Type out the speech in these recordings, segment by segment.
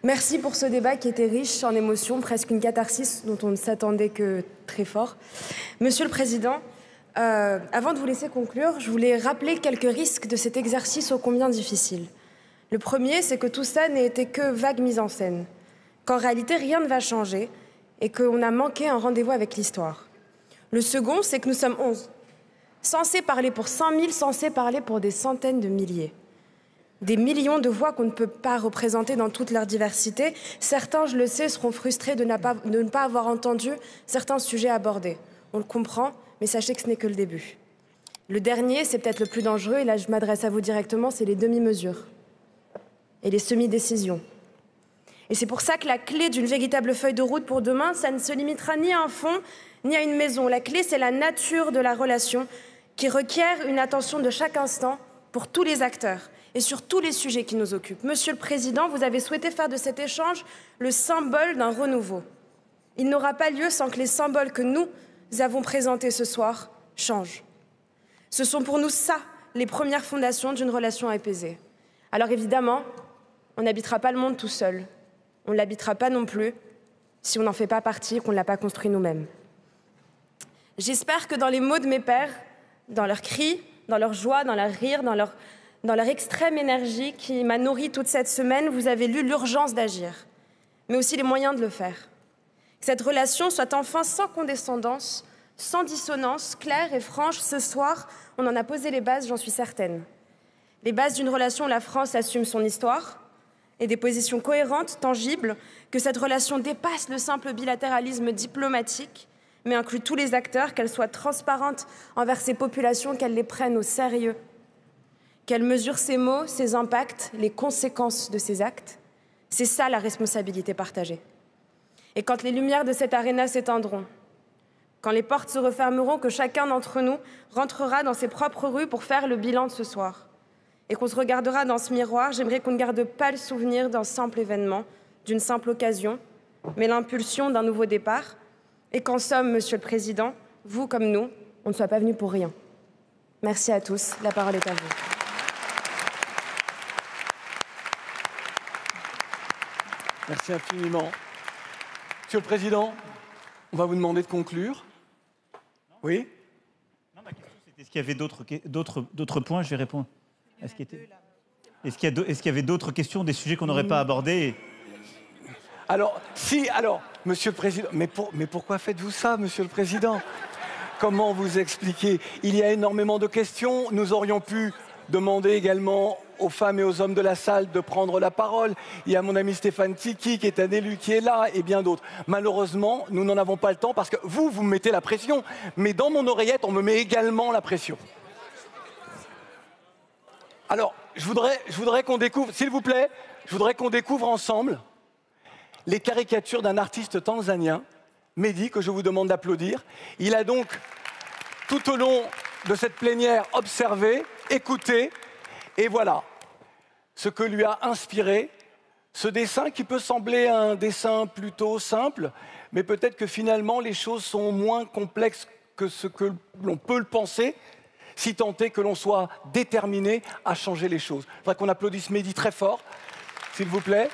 Merci pour ce débat qui était riche en émotions, presque une catharsis dont on ne s'attendait que très fort. Monsieur le Président, avant de vous laisser conclure, je voulais rappeler quelques risques de cet exercice ô combien difficile. Le premier, c'est que tout ça n'ait été que vague mise en scène, qu'en réalité rien ne va changer et qu'on a manqué un rendez-vous avec l'histoire. Le second, c'est que nous sommes 11, censés parler pour 5 000, censés parler pour des centaines de milliers. Des millions de voix qu'on ne peut pas représenter dans toute leur diversité. Certains, je le sais, seront frustrés de ne pas avoir entendu certains sujets abordés. On le comprend, mais sachez que ce n'est que le début. Le dernier, c'est peut-être le plus dangereux, et là je m'adresse à vous directement, c'est les demi-mesures et les semi-décisions. Et c'est pour ça que la clé d'une véritable feuille de route pour demain, ça ne se limitera ni à un fond, ni à une maison. La clé, c'est la nature de la relation qui requiert une attention de chaque instant pour tous les acteurs et sur tous les sujets qui nous occupent. Monsieur le Président, vous avez souhaité faire de cet échange le symbole d'un renouveau. Il n'aura pas lieu sans que les symboles que nous avons présentés ce soir changent. Ce sont pour nous ça, les premières fondations d'une relation apaisée. Alors évidemment, on n'habitera pas le monde tout seul. On ne l'habitera pas non plus si on n'en fait pas partie et qu'on ne l'a pas construit nous-mêmes. J'espère que dans les mots de mes pères, dans leurs cris, dans leur joie, dans leur rire, dans leur extrême énergie qui m'a nourrie toute cette semaine, vous avez lu l'urgence d'agir, mais aussi les moyens de le faire. Que cette relation soit enfin sans condescendance, sans dissonance, claire et franche. Ce soir, on en a posé les bases, j'en suis certaine. Les bases d'une relation où la France assume son histoire et des positions cohérentes, tangibles, que cette relation dépasse le simple bilatéralisme diplomatique, mais inclut tous les acteurs, qu'elle soit transparente envers ces populations, qu'elle les prenne au sérieux, qu'elle mesure ses mots, ses impacts, les conséquences de ses actes. C'est ça la responsabilité partagée. Et quand les lumières de cette aréna s'éteindront, quand les portes se refermeront, que chacun d'entre nous rentrera dans ses propres rues pour faire le bilan de ce soir, et qu'on se regardera dans ce miroir, j'aimerais qu'on ne garde pas le souvenir d'un simple événement, d'une simple occasion, mais l'impulsion d'un nouveau départ, et qu'en somme, Monsieur le Président, vous comme nous, on ne soit pas venus pour rien. Merci à tous. La parole est à vous. Merci infiniment. Monsieur le Président, on va vous demander de conclure. Oui ? Non, ma question, c'était est-ce qu'il y avait d'autres points ? Je vais répondre. Est-ce qu'il y avait d'autres questions, des sujets qu'on n'aurait pas abordés ? Alors, Monsieur le Président, mais pourquoi faites-vous ça, Monsieur le Président ? Comment vous expliquer ? Il y a énormément de questions. Nous aurions pu demander également aux femmes et aux hommes de la salle de prendre la parole. Il y a mon ami Stéphane Tiki, qui est un élu, qui est là, et bien d'autres. Malheureusement, nous n'en avons pas le temps parce que vous me mettez la pression. Mais dans mon oreillette, on me met également la pression. Alors, je voudrais qu'on découvre, s'il vous plaît, je voudrais qu'on découvre ensemble les caricatures d'un artiste tanzanien, Mehdi, que je vous demande d'applaudir. Il a donc, tout au long de cette plénière, observé, écouté, et voilà ce que lui a inspiré ce dessin qui peut sembler un dessin plutôt simple, mais peut-être que finalement les choses sont moins complexes que ce que l'on peut le penser, si tant est que l'on soit déterminé à changer les choses. Il faudrait qu'on applaudisse Mehdi très fort, s'il vous plaît.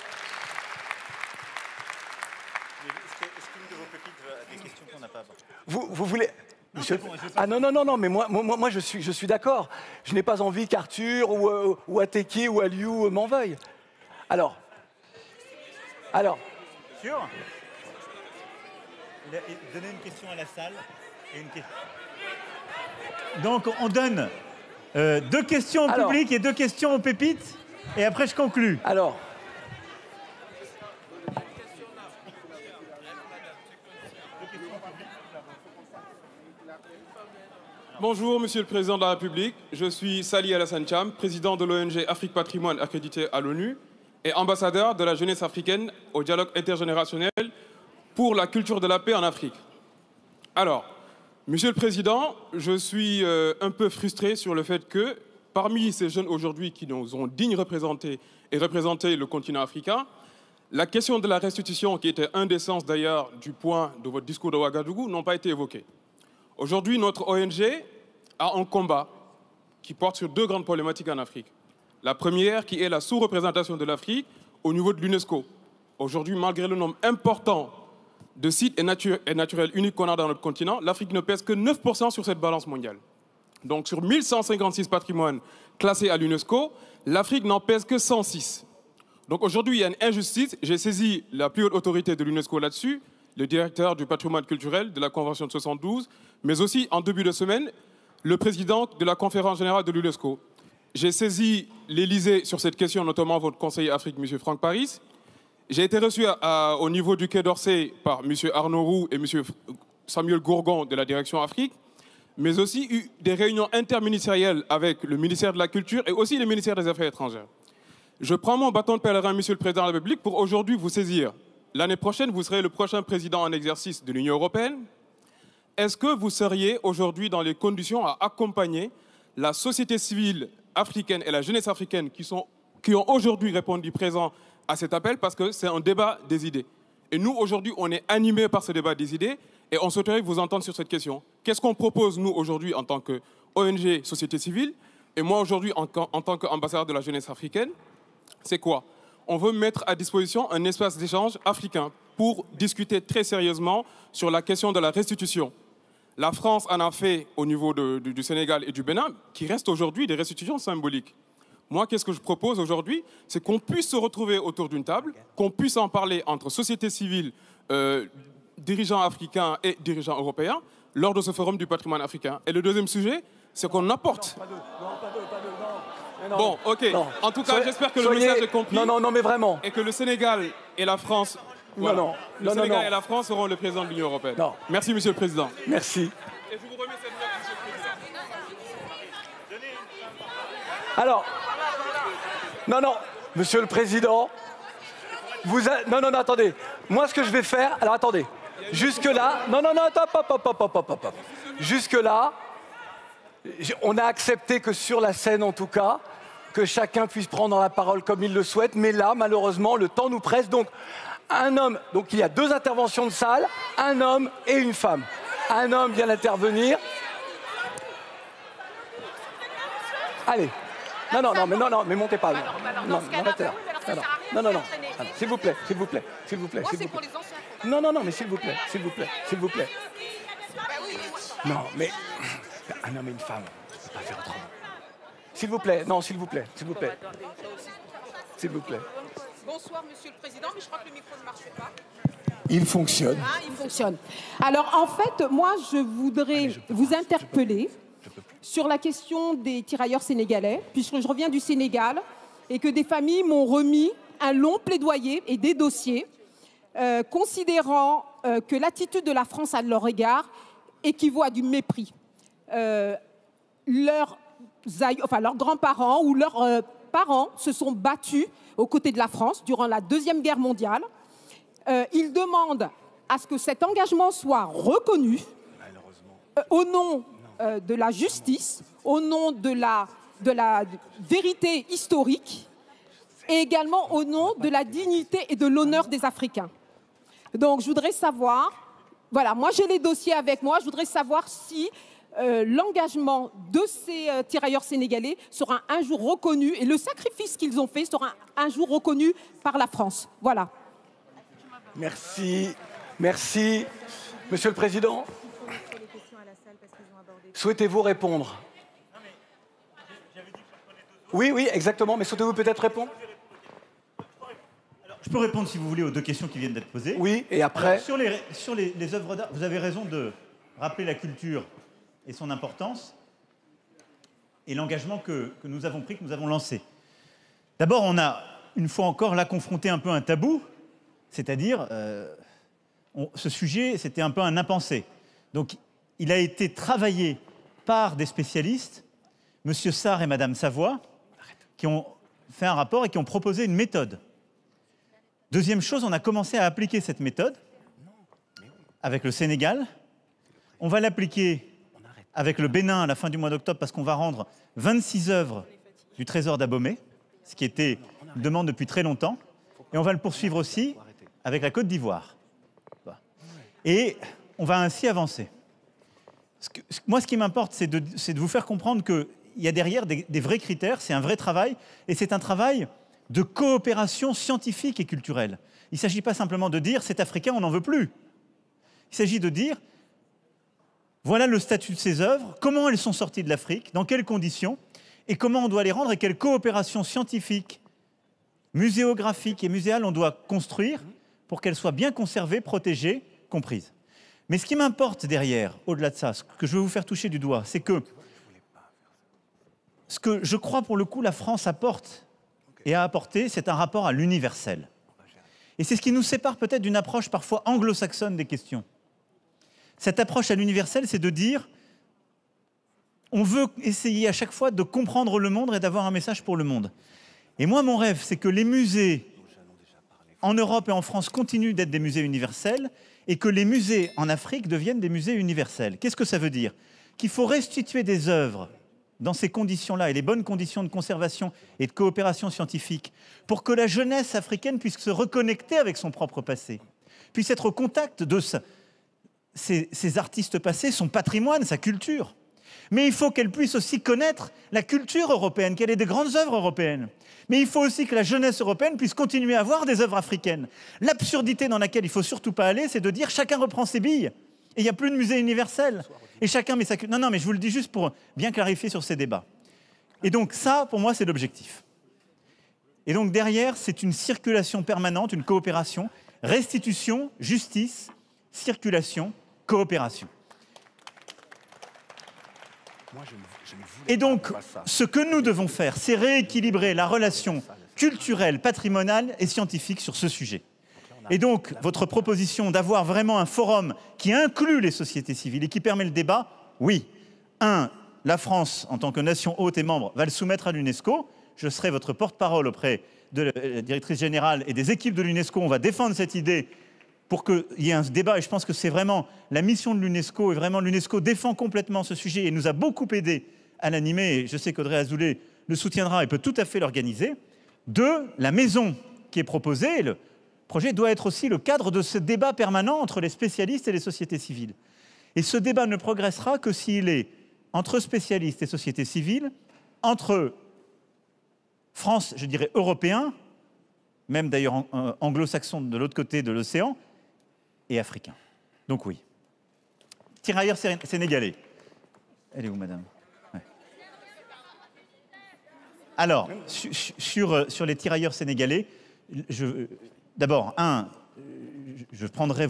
Est-ce qu'une de vos pépites a des questions qu'on n'a pas abordées ? Vous voulez... Monsieur... Ah non, mais moi je suis d'accord. Je n'ai pas envie qu'Arthur ou Ateki ou Aliou m'en veuillent. Alors. Sûr ? Donnez une question à la salle et une question. Donc on donne 2 questions au public et 2 questions aux pépites, et après je conclus. Alors. Bonjour, Monsieur le Président de la République. Je suis Sali Alassane Thiam, président de l'ONG Afrique Patrimoine accrédité à l'ONU et ambassadeur de la jeunesse africaine au dialogue intergénérationnel pour la culture de la paix en Afrique. Alors, Monsieur le Président, je suis un peu frustré sur le fait que parmi ces jeunes aujourd'hui qui nous ont dignes représentés et représenté le continent africain, la question de la restitution, qui était un des sens d'ailleurs du point de votre discours de Ouagadougou, n'ont pas été évoquées. Aujourd'hui, notre ONG a un combat qui porte sur 2 grandes problématiques en Afrique. La première, qui est la sous-représentation de l'Afrique au niveau de l'UNESCO. Aujourd'hui, malgré le nombre important de sites et naturels uniques qu'on a dans notre continent, l'Afrique ne pèse que 9% sur cette balance mondiale. Donc sur 1156 patrimoines classés à l'UNESCO, l'Afrique n'en pèse que 106. Donc aujourd'hui, il y a une injustice. J'ai saisi la plus haute autorité de l'UNESCO là-dessus, le directeur du patrimoine culturel de la Convention de 72, mais aussi en début de semaine, le président de la conférence générale de l'UNESCO. J'ai saisi l'Élysée sur cette question, notamment votre conseiller Afrique, M. Franck Paris. J'ai été reçu au niveau du Quai d'Orsay par M. Arnaud Roux et M. Samuel Gourgon de la direction Afrique, mais aussi eu des réunions interministérielles avec le ministère de la Culture et aussi le ministère des Affaires étrangères. Je prends mon bâton de pèlerin, Monsieur le Président de la République, pour aujourd'hui vous saisir. L'année prochaine, vous serez le prochain président en exercice de l'Union européenne. Est-ce que vous seriez aujourd'hui dans les conditions à accompagner la société civile africaine et la jeunesse africaine qui ont aujourd'hui répondu présent à cet appel, parce que c'est un débat des idées. Et nous, aujourd'hui, on est animés par ce débat des idées et on souhaiterait vous entendre sur cette question. Qu'est-ce qu'on propose, nous, aujourd'hui, en tant qu'ONG, société civile, et moi, aujourd'hui, en tant qu'ambassadeur de la jeunesse africaine, c'est quoi? On veut mettre à disposition un espace d'échange africain pour discuter très sérieusement sur la question de la restitution. La France en a fait au niveau du Sénégal et du Bénin, qui restent aujourd'hui des restitutions symboliques. Moi, qu'est-ce que je propose aujourd'hui? C'est qu'on puisse se retrouver autour d'une table, qu'on puisse en parler entre société civile, dirigeants africains et dirigeants européens, lors de ce forum du patrimoine africain. Et le deuxième sujet, c'est qu'on apporte... Bon, ok. Non. En tout cas, j'espère que le message est compris. Non, mais vraiment. Et que le Sénégal et la France... Voilà. Le Sénégal et la France seront le président de l'Union européenne. Non. Merci, Monsieur le Président. Merci. Et je vous remets cette note, Monsieur le Président. Alors... Non, Monsieur le Président, non, attendez. Moi, ce que je vais faire... Alors, attendez. Jusque-là... Non, hop. Jusque-là, on a accepté que sur la scène, en tout cas, que chacun puisse prendre la parole comme il le souhaite. Mais là, malheureusement, le temps nous presse. Donc, un homme... Donc, il y a 2 interventions de salle, un homme et une femme. Un homme vient d'intervenir. Allez. Non, mais montez pas. Non, s'il vous plaît. Moi, c'est pour les anciens. Non, mais s'il vous plaît. Non, mais un homme et une femme, je ne peux pas faire autrement. S'il vous plaît, s'il vous plaît. Bonsoir, Monsieur le Président, mais je crois que le micro ne marche pas. Il fonctionne. Il fonctionne. Alors, en fait, moi, je voudrais vous interpeller sur la question des tirailleurs sénégalais, puisque je reviens du Sénégal et que des familles m'ont remis un long plaidoyer et des dossiers considérant que l'attitude de la France à leur égard équivaut à du mépris. Leurs grands-parents ou leurs parents se sont battus aux côtés de la France durant la Deuxième Guerre mondiale. Ils demandent à ce que cet engagement soit reconnu au nom de la justice, au nom de la vérité historique et également au nom de la dignité et de l'honneur des Africains. Donc, je voudrais savoir, voilà, moi j'ai les dossiers avec moi, je voudrais savoir si l'engagement de ces tirailleurs sénégalais sera un jour reconnu et le sacrifice qu'ils ont fait sera un jour reconnu par la France. Voilà. Merci. Monsieur le Président, souhaitez-vous répondre? Oui, exactement, mais souhaitez-vous peut-être répondre? Alors, je peux répondre, si vous voulez, aux 2 questions qui viennent d'être posées. Oui, et après... Alors, sur les œuvres d'art, vous avez raison de rappeler la culture et son importance et l'engagement que nous avons pris, que nous avons lancé. D'abord, on a, une fois encore, là, confronté un peu un tabou, c'est-à-dire, ce sujet, c'était un peu un impensé. Donc, il a été travaillé par des spécialistes, M. Sarr et Mme Savoie, qui ont fait un rapport et qui ont proposé une méthode. Deuxième chose, on a commencé à appliquer cette méthode avec le Sénégal. On va l'appliquer avec le Bénin à la fin du mois d'octobre parce qu'on va rendre 26 œuvres du trésor d'Abomey, ce qui était une demande depuis très longtemps. Et on va le poursuivre aussi avec la Côte d'Ivoire. Et on va ainsi avancer. Moi, ce qui m'importe, c'est de vous faire comprendre qu'il y a derrière des vrais critères, c'est un vrai travail, et c'est un travail de coopération scientifique et culturelle. Il ne s'agit pas simplement de dire « c'est africain, on n'en veut plus ». Il s'agit de dire « voilà le statut de ces œuvres, comment elles sont sorties de l'Afrique, dans quelles conditions, et comment on doit les rendre, et quelle coopération scientifique, muséographique et muséale on doit construire pour qu'elles soient bien conservées, protégées, comprises ». Mais ce qui m'importe derrière, au-delà de ça, ce que je veux vous faire toucher du doigt, c'est que ce que je crois pour le coup la France apporte et a apporté, c'est un rapport à l'universel. Et c'est ce qui nous sépare peut-être d'une approche parfois anglo-saxonne des questions. Cette approche à l'universel, c'est de dire on veut essayer à chaque fois de comprendre le monde et d'avoir un message pour le monde. Et moi, mon rêve, c'est que les musées en Europe et en France continuent d'être des musées universels et que les musées en Afrique deviennent des musées universels. Qu'est-ce que ça veut dire? Qu'il faut restituer des œuvres dans ces conditions-là et les bonnes conditions de conservation et de coopération scientifique pour que la jeunesse africaine puisse se reconnecter avec son propre passé, puisse être au contact de ses artistes passés, son patrimoine, sa culture. Mais il faut qu'elle puisse aussi connaître la culture européenne, qu'elle ait des grandes œuvres européennes. Mais il faut aussi que la jeunesse européenne puisse continuer à avoir des œuvres africaines. L'absurdité dans laquelle il ne faut surtout pas aller, c'est de dire chacun reprend ses billes. Et il n'y a plus de musée universel. Et chacun met sa culture. Non, mais je vous le dis juste pour bien clarifier sur ces débats. Et donc ça, pour moi, c'est l'objectif. Et donc derrière, c'est une circulation permanente, une coopération, restitution, justice, circulation, coopération. Et donc, ce que nous devons faire, c'est rééquilibrer la relation culturelle, patrimoniale et scientifique sur ce sujet. Et donc, votre proposition d'avoir vraiment un forum qui inclut les sociétés civiles et qui permet le débat, oui. La France, en tant que nation hôte et membre, va le soumettre à l'UNESCO. Je serai votre porte-parole auprès de la directrice générale et des équipes de l'UNESCO. On va défendre cette idée pour qu'il y ait un débat. Et je pense que c'est vraiment la mission de l'UNESCO. Et vraiment, l'UNESCO défend complètement ce sujet et nous a beaucoup aidé à l'animer. Et je sais qu'Audrey Azoulay le soutiendra et peut tout à fait l'organiser. La maison qui est proposée, le projet doit être aussi le cadre de ce débat permanent entre les spécialistes et les sociétés civiles. Et ce débat ne progressera que s'il est entre spécialistes et sociétés civiles, entre France, je dirais européens, même d'ailleurs anglo-saxons de l'autre côté de l'océan, et africains. Donc oui. Tirailleurs sénégalais. Elle est où, madame? Ouais. Alors, sur les tirailleurs sénégalais, d'abord, je prendrai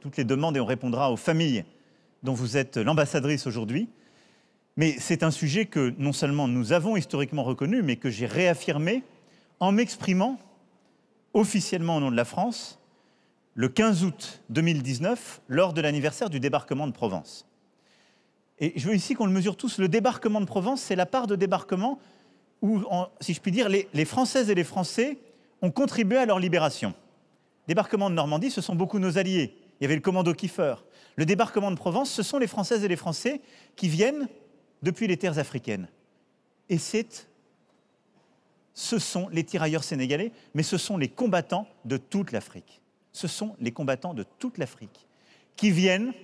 toutes les demandes et on répondra aux familles dont vous êtes l'ambassadrice aujourd'hui. Mais c'est un sujet que non seulement nous avons historiquement reconnu, mais que j'ai réaffirmé en m'exprimant officiellement au nom de la France le 15 août 2019, lors de l'anniversaire du débarquement de Provence. Et je veux ici qu'on le mesure tous, le débarquement de Provence, c'est la part de débarquement où, si je puis dire, les Françaises et les Français ont contribué à leur libération. Débarquement de Normandie, ce sont beaucoup nos alliés. Il y avait le commando Kiefer. Le débarquement de Provence, ce sont les Françaises et les Français qui viennent depuis les terres africaines. Et ce sont les tirailleurs sénégalais, mais ce sont les combattants de toute l'Afrique. Ce sont les combattants de toute l'Afrique qui viennent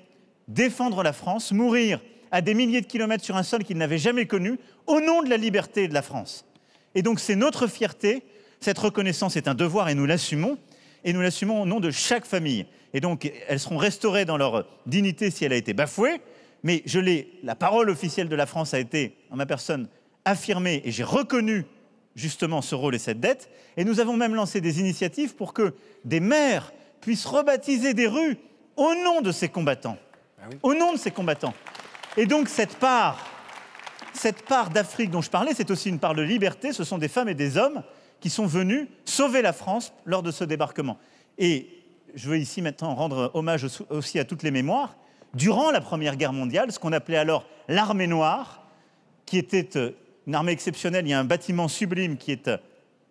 défendre la France, mourir à des milliers de kilomètres sur un sol qu'ils n'avaient jamais connu, au nom de la liberté de la France. Et donc c'est notre fierté, cette reconnaissance est un devoir et nous l'assumons au nom de chaque famille. Et donc elles seront restaurées dans leur dignité si elle a été bafouée, mais la parole officielle de la France a été, en ma personne, affirmée et j'ai reconnu justement ce rôle et cette dette. Et nous avons même lancé des initiatives pour que des maires puissent rebaptiser des rues au nom de ces combattants. Ah oui. Au nom de ces combattants. Et donc cette part d'Afrique dont je parlais, c'est aussi une part de liberté. Ce sont des femmes et des hommes qui sont venus sauver la France lors de ce débarquement. Et je veux ici maintenant rendre hommage aussi à toutes les mémoires. Durant la Première Guerre mondiale, ce qu'on appelait alors l'armée noire, qui était une armée exceptionnelle, il y a un bâtiment sublime qui est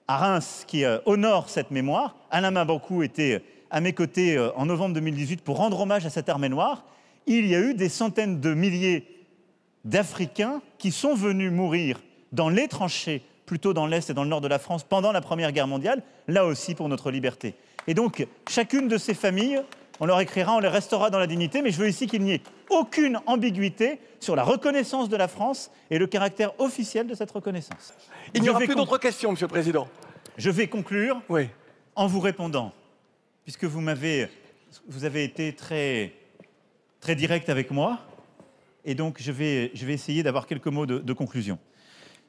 à Reims, qui honore cette mémoire. Alain Mabanckou était à mes côtés en novembre 2018 pour rendre hommage à cette armée noire. Il y a eu des centaines de milliers d'Africains qui sont venus mourir dans les tranchées, plutôt dans l'Est et dans le Nord de la France, pendant la Première Guerre mondiale, là aussi pour notre liberté. Et donc, chacune de ces familles, on leur écrira, on les restaurera dans la dignité, mais je veux ici qu'il n'y ait aucune ambiguïté sur la reconnaissance de la France et le caractère officiel de cette reconnaissance. Il n'y aura plus d'autres questions, Monsieur le Président. Je vais conclure Oui. en vous répondant, puisque vous avez été très, très direct avec moi, et donc je vais essayer d'avoir quelques mots de conclusion.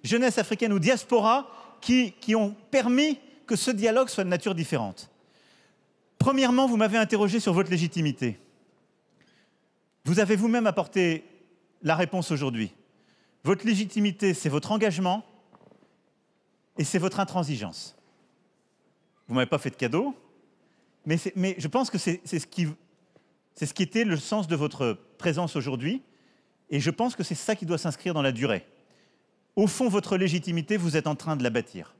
Jeunesse africaine ou diaspora qui ont permis que ce dialogue soit de nature différente. Premièrement, vous m'avez interrogé sur votre légitimité. Vous avez vous-même apporté la réponse aujourd'hui. Votre légitimité, c'est votre engagement et c'est votre intransigeance. Vous ne m'avez pas fait de cadeau, mais je pense que c'est ce qui était le sens de votre présence aujourd'hui, et je pense que c'est ça qui doit s'inscrire dans la durée. Au fond, votre légitimité, vous êtes en train de la bâtir.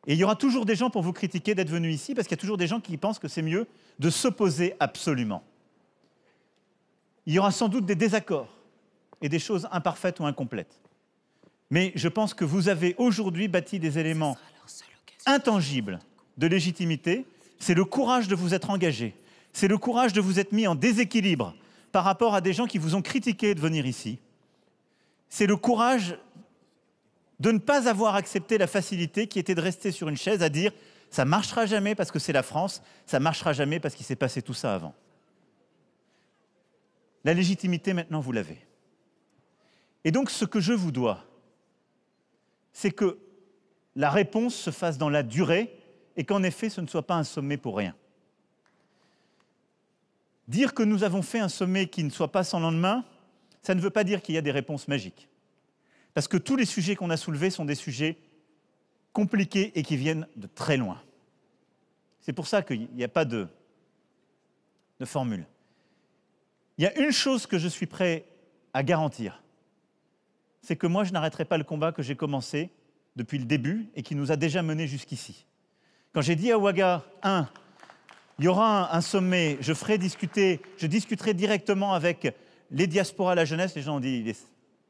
Et il y aura toujours des gens pour vous critiquer d'être venus ici, parce qu'il y a toujours des gens qui pensent que c'est mieux de s'opposer absolument. Il y aura sans doute des désaccords et des choses imparfaites ou incomplètes. Mais je pense que vous avez aujourd'hui bâti des éléments intangibles de légitimité. C'est le courage de vous être engagé. C'est le courage de vous être mis en déséquilibre par rapport à des gens qui vous ont critiqué de venir ici. C'est le courage de ne pas avoir accepté la facilité qui était de rester sur une chaise à dire « ça ne marchera jamais parce que c'est la France, ça ne marchera jamais parce qu'il s'est passé tout ça avant ». La légitimité, maintenant, vous l'avez. Et donc, ce que je vous dois, c'est que la réponse se fasse dans la durée et qu'en effet, ce ne soit pas un sommet pour rien. Dire que nous avons fait un sommet qui ne soit pas sans lendemain, ça ne veut pas dire qu'il y a des réponses magiques. Parce que tous les sujets qu'on a soulevés sont des sujets compliqués et qui viennent de très loin. C'est pour ça qu'il n'y a pas de formule. Il y a une chose que je suis prêt à garantir, c'est que moi, je n'arrêterai pas le combat que j'ai commencé depuis le début et qui nous a déjà menés jusqu'ici. Quand j'ai dit à Ouaga, il y aura un sommet, je discuterai directement avec les diasporas, la jeunesse, les gens ont dit,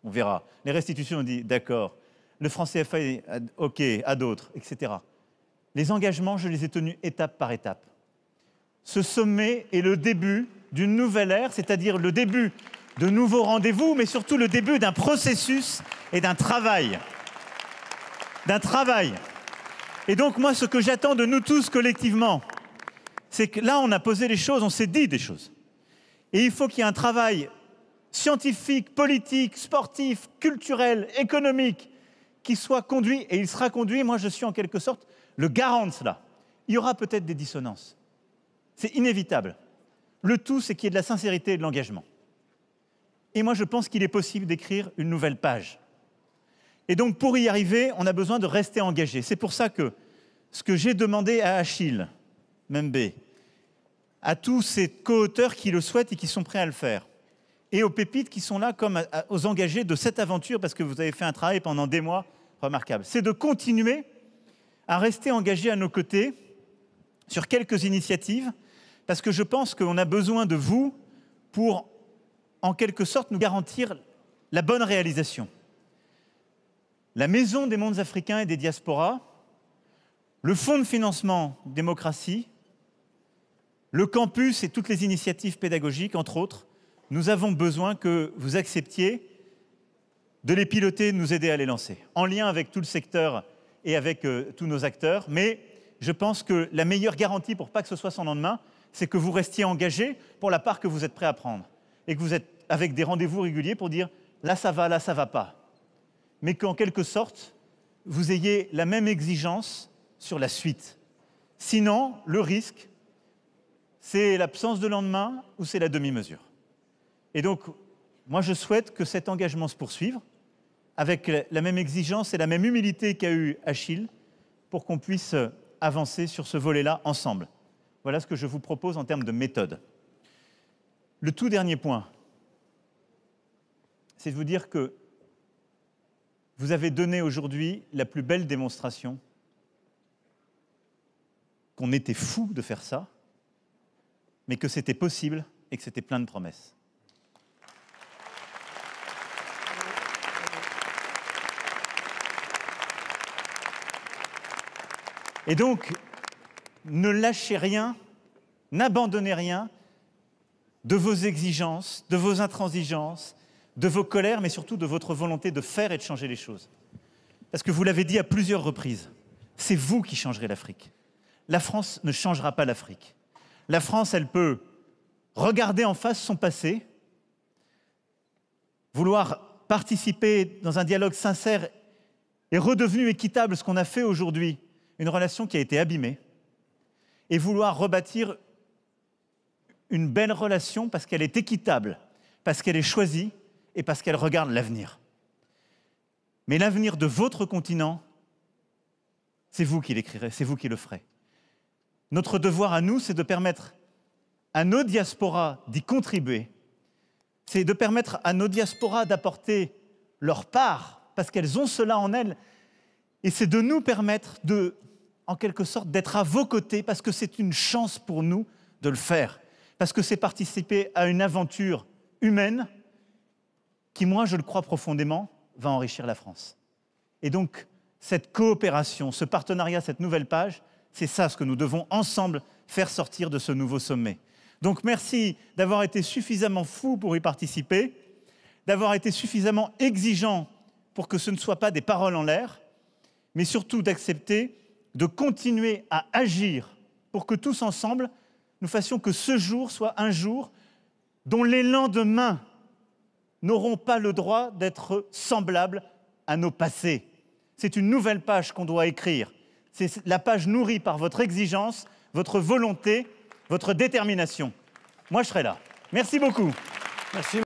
on verra. Les restitutions ont dit, d'accord. Le franc CFA, OK, à d'autres, etc. Les engagements, je les ai tenus étape par étape. Ce sommet est le début d'une nouvelle ère, c'est-à-dire le début de nouveaux rendez-vous, mais surtout le début d'un processus et d'un travail. Et donc, moi, ce que j'attends de nous tous collectivement, c'est que là, on a posé les choses, on s'est dit des choses. Et il faut qu'il y ait un travail scientifique, politique, sportif, culturel, économique, qui soit conduit, et il sera conduit, moi je suis en quelque sorte le garant de cela. Il y aura peut-être des dissonances. C'est inévitable. Le tout, c'est qu'il y ait de la sincérité et de l'engagement. Et moi je pense qu'il est possible d'écrire une nouvelle page. Et donc pour y arriver, on a besoin de rester engagé. C'est pour ça que ce que j'ai demandé à Achille Mbembe, à tous ces co-auteurs qui le souhaitent et qui sont prêts à le faire, et aux pépites qui sont là comme aux engagés de cette aventure, parce que vous avez fait un travail pendant des mois remarquable. C'est de continuer à rester engagés à nos côtés sur quelques initiatives, parce que je pense qu'on a besoin de vous pour, en quelque sorte, nous garantir la bonne réalisation. La Maison des mondes africains et des diasporas, le Fonds de financement démocratie, le campus et toutes les initiatives pédagogiques, entre autres, nous avons besoin que vous acceptiez de les piloter, de nous aider à les lancer, en lien avec tout le secteur et avec tous nos acteurs. Mais je pense que la meilleure garantie pour pas que ce soit sans lendemain, c'est que vous restiez engagés pour la part que vous êtes prêts à prendre. Et que vous êtes avec des rendez-vous réguliers pour dire « là ça va pas ». Mais qu'en quelque sorte, vous ayez la même exigence sur la suite. Sinon, le risque, c'est l'absence de lendemain ou c'est la demi-mesure. Et donc, moi, je souhaite que cet engagement se poursuive avec la même exigence et la même humilité qu'a eu Achille pour qu'on puisse avancer sur ce volet-là ensemble. Voilà ce que je vous propose en termes de méthode. Le tout dernier point, c'est de vous dire que vous avez donné aujourd'hui la plus belle démonstration qu'on était fou de faire ça, mais que c'était possible et que c'était plein de promesses. Et donc, ne lâchez rien, n'abandonnez rien de vos exigences, de vos intransigences, de vos colères, mais surtout de votre volonté de faire et de changer les choses. Parce que vous l'avez dit à plusieurs reprises, c'est vous qui changerez l'Afrique. La France ne changera pas l'Afrique. La France, elle peut regarder en face son passé, vouloir participer dans un dialogue sincère et redevenu équitable, ce qu'on a fait aujourd'hui, une relation qui a été abîmée, et vouloir rebâtir une belle relation parce qu'elle est équitable, parce qu'elle est choisie et parce qu'elle regarde l'avenir. Mais l'avenir de votre continent, c'est vous qui l'écrirez, c'est vous qui le ferez. Notre devoir à nous, c'est de permettre à nos diasporas d'y contribuer. C'est de permettre à nos diasporas d'apporter leur part, parce qu'elles ont cela en elles. Et c'est de nous permettre en quelque sorte, d'être à vos côtés, parce que c'est une chance pour nous de le faire. Parce que c'est participer à une aventure humaine qui, moi, je le crois profondément, va enrichir la France. Et donc, cette coopération, ce partenariat, cette nouvelle page, c'est ça ce que nous devons ensemble faire sortir de ce nouveau sommet. Donc merci d'avoir été suffisamment fou pour y participer, d'avoir été suffisamment exigeant pour que ce ne soit pas des paroles en l'air, mais surtout d'accepter de continuer à agir pour que tous ensemble, nous fassions que ce jour soit un jour dont les lendemains n'auront pas le droit d'être semblables à nos passés. C'est une nouvelle page qu'on doit écrire. C'est la page nourrie par votre exigence, votre volonté, votre détermination. Moi, je serai là. Merci beaucoup. Merci.